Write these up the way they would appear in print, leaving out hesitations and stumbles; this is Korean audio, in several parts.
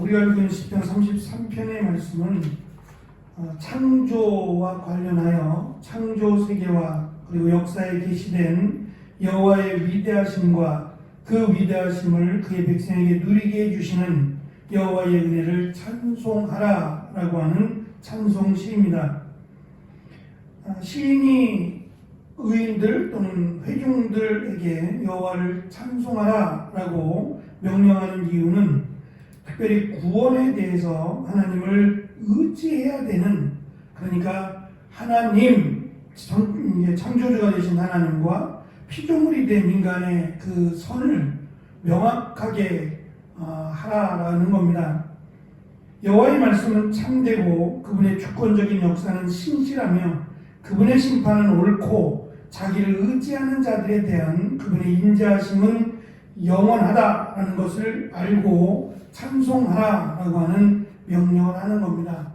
우리가 알고 있는 시편 33편의 말씀은 창조와 관련하여 창조 세계와 그리고 역사에 계시된 여호와의 위대하심과 그 위대하심을 그의 백성에게 누리게 해주시는 여호와의 은혜를 찬송하라라고 하는 찬송시입니다. 시인이 의인들 또는 회중들에게 여호와를 찬송하라라고 명령하는 이유는 특별히 구원에 대해서 하나님을 의지해야 되는, 그러니까 하나님, 창조주가 되신 하나님과 피조물이 된 인간의 그 선을 명확하게 하라라는 겁니다. 여호와의 말씀은 참되고 그분의 주권적인 역사는 신실하며 그분의 심판은 옳고 자기를 의지하는 자들에 대한 그분의 인자하심은 영원하다라는 것을 알고 찬송하라라고 하는 명령을 하는 겁니다.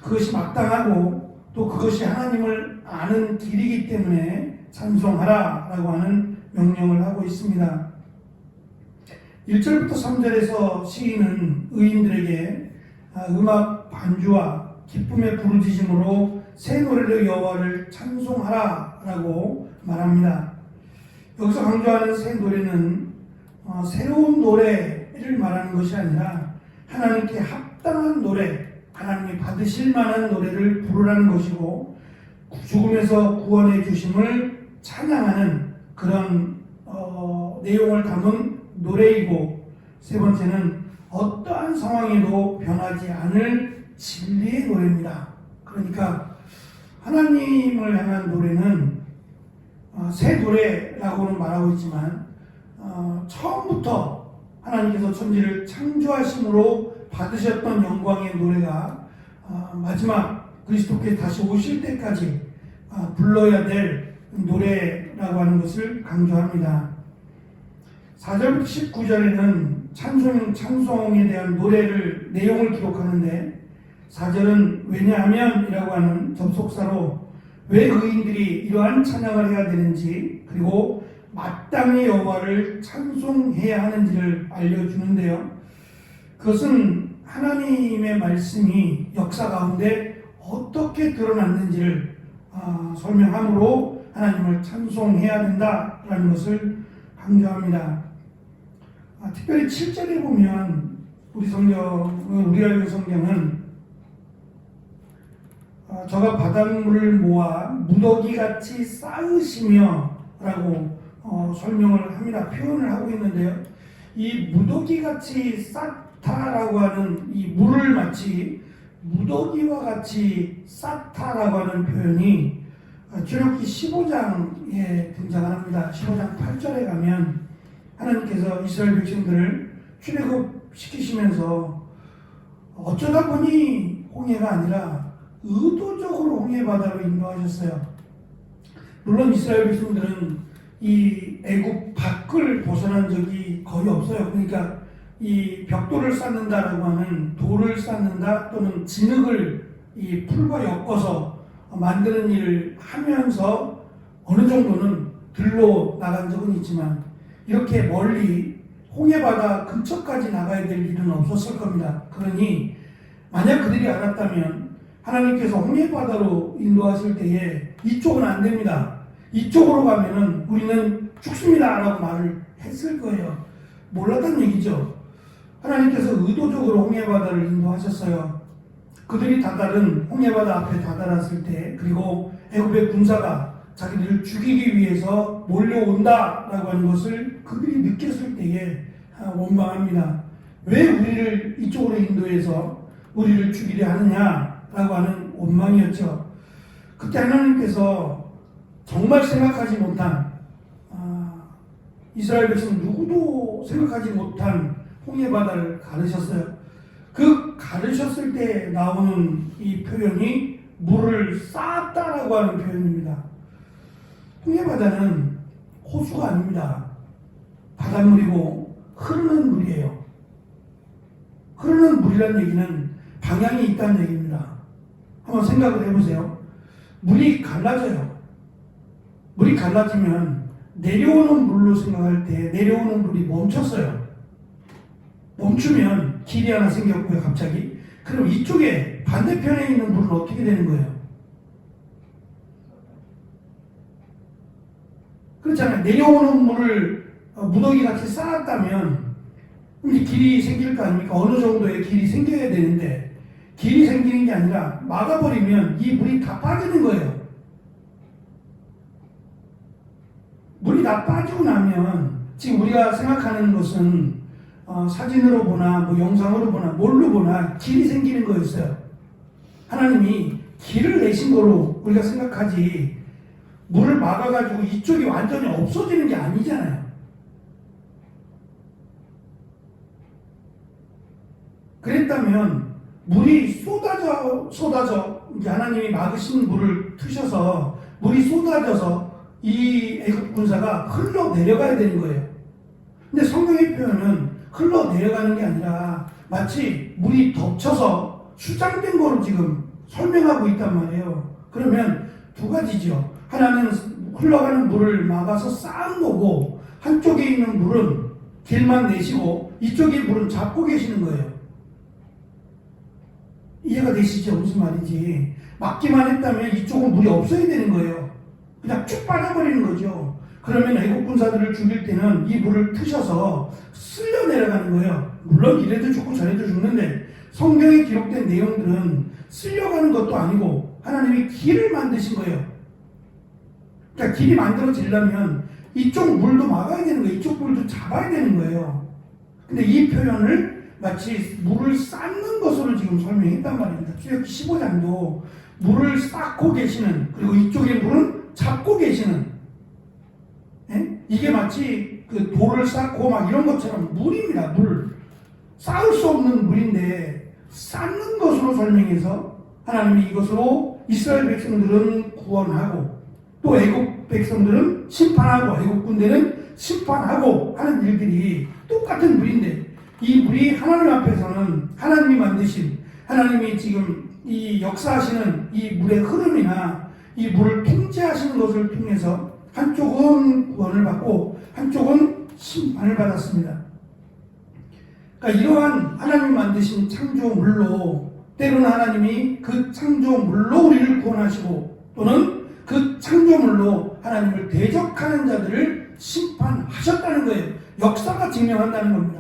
그것이 마땅하고 또 그것이 하나님을 아는 길이기 때문에 찬송하라라고 하는 명령을 하고 있습니다. 1절부터 3절에서 시인은 의인들에게 음악 반주와 기쁨의 부르짖음으로 새 노래로 여호와를 찬송하라라고 말합니다. 여기서 강조하는 새 노래는 새로운 노래를 말하는 것이 아니라 하나님께 합당한 노래, 하나님이 받으실 만한 노래를 부르라는 것이고, 죽음에서 구원해 주심을 찬양하는 그런 내용을 담은 노래이고, 세 번째는 어떠한 상황에도 변하지 않을 진리의 노래입니다. 그러니까 하나님을 향한 노래는 새 노래라고는 말하고 있지만 처음부터 하나님께서 천지를 창조하심으로 받으셨던 영광의 노래가 마지막 그리스도께 다시 오실 때까지 불러야 될 노래라고 하는 것을 강조합니다. 4절부터 19절에는 찬송에 대한 노래를 내용을 기록하는데, 4절은 왜냐하면 이라고 하는 접속사로 왜 의인들이 이러한 찬양을 해야 되는지, 그리고 마땅히 여호와를 찬송해야 하는지를 알려주는데요. 그것은 하나님의 말씀이 역사 가운데 어떻게 드러났는지를 설명함으로 하나님을 찬송해야 된다라는 것을 강조합니다. 특별히 7절에 보면 우리 알고 성경은 저가 바닷물을 모아 무더기같이 쌓으시며 라고 설명을 합니다. 표현을 하고 있는데요. 이 무더기같이 쌓다라고 하는 이 물을 마치 무더기와 같이 쌓다라고 하는 표현이 출애굽기 15장에 등장합니다. 15장 8절에 가면 하나님께서 이스라엘 백성들을 출애굽시키시면서 어쩌다 보니 홍해가 아니라 의도적으로 홍해바다로 인도하셨어요. 물론 이스라엘 백성들은 이 애굽 밖을 벗어난 적이 거의 없어요. 그러니까 이 벽돌을 쌓는다라고 하는 돌을 쌓는다 또는 진흙을 이 풀과 엮어서 만드는 일을 하면서 어느 정도는 들러 나간 적은 있지만 이렇게 멀리 홍해바다 근처까지 나가야 될 일은 없었을 겁니다. 그러니 만약 그들이 알았다면 하나님께서 홍해바다로 인도하실 때에 이쪽은 안 됩니다, 이쪽으로 가면은 우리는 죽습니다 라고 말을 했을 거예요. 몰랐단 얘기죠. 하나님께서 의도적으로 홍해바다를 인도하셨어요. 그들이 다다른 홍해바다 앞에 다다랐을 때, 그리고 애굽의 군사가 자기들을 죽이기 위해서 몰려온다라고 하는 것을 그들이 느꼈을 때에 원망합니다. 왜 우리를 이쪽으로 인도해서 우리를 죽이려 하느냐라고 하는 원망이었죠. 그때 하나님께서 정말 생각하지 못한, 이스라엘 백성 누구도 생각하지 못한 홍해바다를 가르셨어요. 그 가르셨을 때 나오는 이 표현이 물을 쌓았다라고 하는 표현입니다. 홍해바다는 호수가 아닙니다. 바닷물이고 흐르는 물이에요. 흐르는 물이라는 얘기는 방향이 있다는 얘기입니다. 한번 생각을 해보세요. 물이 갈라져요. 물이 갈라지면 내려오는 물로 생각할 때 내려오는 물이 멈췄어요. 멈추면 길이 하나 생겼고요, 갑자기. 그럼 이쪽에 반대편에 있는 물은 어떻게 되는 거예요? 그렇잖아요. 내려오는 물을 무더기 같이 쌓았다면 이제 길이 생길 거 아닙니까? 어느 정도의 길이 생겨야 되는데 길이 생기는 게 아니라 막아버리면 이 물이 다 빠지는 거예요. 물이 다 빠지고 나면 지금 우리가 생각하는 것은 사진으로 보나 뭐 영상으로 보나 뭘로 보나 길이 생기는 거였어요. 하나님이 길을 내신 거로 우리가 생각하지 물을 막아가지고 이쪽이 완전히 없어지는 게 아니잖아요. 그랬다면 물이 쏟아져 이제 하나님이 막으신 물을 트셔서 물이 쏟아져서 이 애굽 군사가 흘러 내려가야 되는 거예요. 근데 성경의 표현은 흘러 내려가는 게 아니라 마치 물이 덮쳐서 수장된 거로 지금 설명하고 있단 말이에요. 그러면 두 가지죠. 하나는 흘러가는 물을 막아서 쌓은 거고 한쪽에 있는 물은 길만 내시고 이쪽에 물은 잡고 계시는 거예요. 이해가 되시죠? 무슨 말인지. 막기만 했다면 이쪽은 물이 없어야 되는 거예요. 그냥 쭉 빠져버리는 거죠. 그러면 애국 군사들을 죽일 때는 이 물을 트셔서 쓸려 내려가는 거예요. 물론 이래도 죽고 저래도 죽는데 성경에 기록된 내용들은 쓸려가는 것도 아니고 하나님이 길을 만드신 거예요. 그러니까 길이 만들어지려면 이쪽 물도 막아야 되는 거예요. 이쪽 물도 잡아야 되는 거예요. 근데 이 표현을 마치 물을 쌓는 것으로 지금 설명했단 말입니다. 출애굽기 15장도 물을 쌓고 계시는, 그리고 이쪽에 물은 잡고 계시는, 예? 이게 마치 그 돌을 쌓고 막 이런 것처럼 물입니다. 물. 쌓을 수 없는 물인데 쌓는 것으로 설명해서 하나님이 이것으로 이스라엘 백성들은 구원하고 또 애국 백성들은 심판하고 애국 군대는 심판하고 하는 일들이 똑같은 물인데 이 물이 하나님 앞에서는 하나님이 만드신, 하나님이 지금 이 역사하시는 이 물의 흐름이나 이 물을 통제하시는 것을 통해서 한쪽은 구원을 받고 한쪽은 심판을 받았습니다. 그러니까 이러한 하나님이 만드신 창조물로 때로는 하나님이 그 창조물로 우리를 구원하시고 또는 그 창조물로 하나님을 대적하는 자들을 심판하셨다는 거예요. 역사가 증명한다는 겁니다.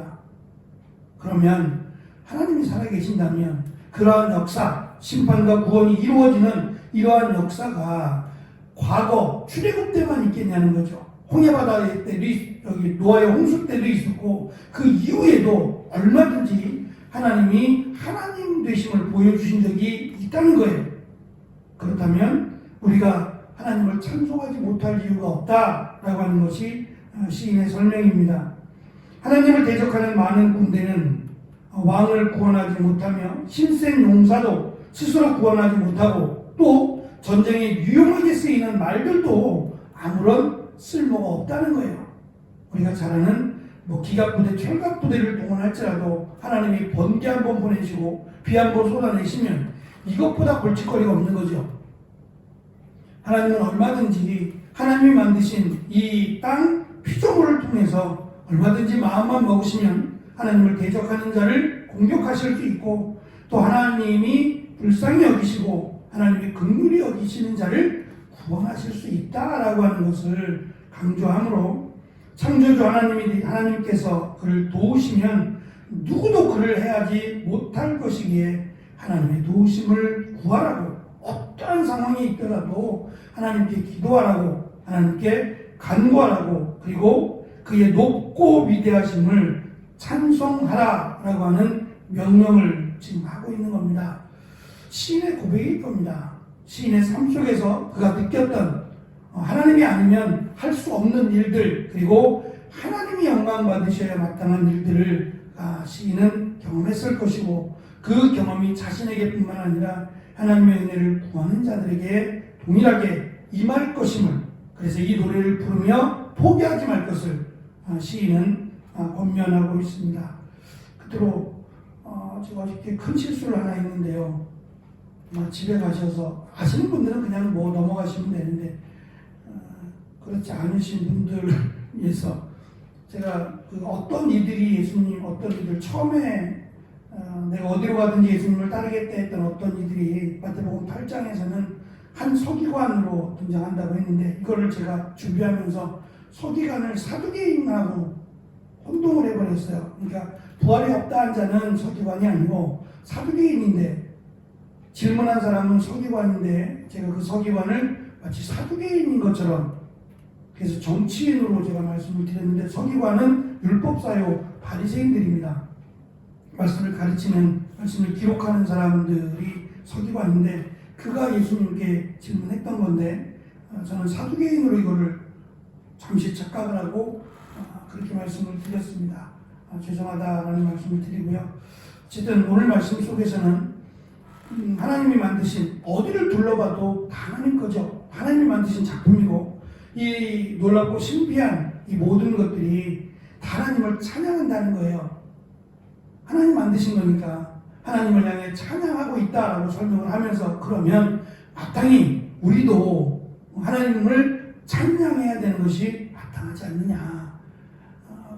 그러면 하나님이 살아계신다면 그러한 역사, 심판과 구원이 이루어지는 이러한 역사가 과거 출애굽 때만 있겠냐는 거죠. 홍해바다 때도 여기 노아의 홍수 때도 있었고 그 이후에도 얼마든지 하나님이 하나님 되심을 보여주신 적이 있다는 거예요. 그렇다면 우리가 하나님을 찬송하지 못할 이유가 없다라고 하는 것이 시인의 설명입니다. 하나님을 대적하는 많은 군대는 왕을 구원하지 못하며 신센 용사도 스스로 구원하지 못하고 또 전쟁에 유용하게 쓰이는 말들도 아무런 쓸모가 없다는 거예요. 우리가 잘 아는 기갑부대, 철갑부대를 동원할지라도 하나님이 번개 한번 보내시고 비 한번 쏟아내시면 이것보다 골칫거리가 없는 거죠. 하나님은 얼마든지 하나님이 만드신 이 땅 피조물을 통해서 얼마든지 마음만 먹으시면 하나님을 대적하는 자를 공격하실 수 있고 또 하나님이 불쌍히 여기시고 하나님이 긍휼히 여기시는 자를 구원하실 수 있다라고 하는 것을 강조하므로 창조주 하나님께서 그를 도우시면 누구도 그를 해하지 못할 것이기에 하나님의 도우심을 구하라고 어떠한 상황이 있더라도 하나님께 기도하라고 하나님께 간구하라고 그리고 그의 높고 위대하심을 찬송하라라고 하는 명령을 지금 하고 있는 겁니다. 시인의 고백일 겁니다. 시인의 삶 속에서 그가 느꼈던 하나님이 아니면 할 수 없는 일들 그리고 하나님이 영광 받으셔야 마땅한 일들을 시인은 경험했을 것이고 그 경험이 자신에게뿐만 아니라 하나님의 은혜를 구하는 자들에게 동일하게 임할 것임을 그래서 이 노래를 부르며 포기하지 말 것을 시인은 권면하고 있습니다. 그대로 제가 어저께 큰 실수를 하나 했는데요. 집에 가셔서 아시는 분들은 그냥 넘어가시면 되는데 그렇지 않으신 분들 위해서 제가 그 어떤 이들이 예수님, 어떤 이들 처음에 내가 어디로 가든지 예수님을 따르겠다 했던 어떤 이들이 마태복음 8장에서는 한 서기관으로 등장한다고 했는데, 이거를 제가 준비하면서 서기관을 사두개인하고 혼동을 해버렸어요. 그러니까 부활이 없다 한 자는 서기관이 아니고 사두개인인데, 질문한 사람은 서기관인데 제가 그 서기관을 마치 사두개인인 것처럼, 그래서 정치인으로 제가 말씀을 드렸는데, 서기관은 율법사요 바리새인들입니다. 말씀을 가르치는, 말씀을 기록하는 사람들이 서기관인데, 그가 예수님께 질문했던 건데, 저는 사두개인으로 이거를 잠시 착각을 하고 그렇게 말씀을 드렸습니다. 죄송하다라는 말씀을 드리고요. 어쨌든 오늘 말씀 속에서는 하나님이 만드신, 어디를 둘러봐도 다 하나님 거죠. 하나님이 만드신 작품이고, 이 놀랍고 신비한 이 모든 것들이 다 하나님을 찬양한다는 거예요. 하나님 만드신 거니까 하나님을 향해 찬양하고 있다라고 설명을 하면서, 그러면 마땅히 우리도 하나님을 찬양해야 되는 것이 마땅하지 않느냐.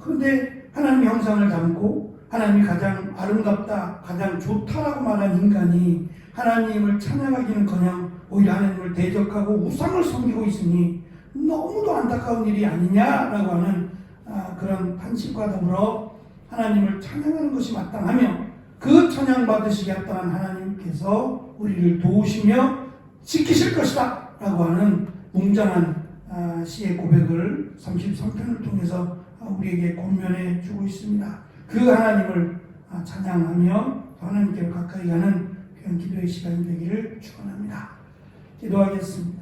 그런데 하나님의 형상을 담고 하나님이 가장 아름답다, 가장 좋다라고 말한 인간이 하나님을 찬양하기는커녕 오히려 하나님을 대적하고 우상을 섬기고 있으니 너무도 안타까운 일이 아니냐라고 하는 그런 탄식과 더불어 하나님을 찬양하는 것이 마땅하며, 그 찬양받으시기 합당한 하나님께서 우리를 도우시며 지키실 것이다 라고 하는 웅장한 시의 고백을 33편을 통해서 우리에게 권면해 주고 있습니다. 그 하나님을 찬양하며 하나님께로 가까이 가는 귀한 기도의 시간이 되기를 축원합니다. 기도하겠습니다.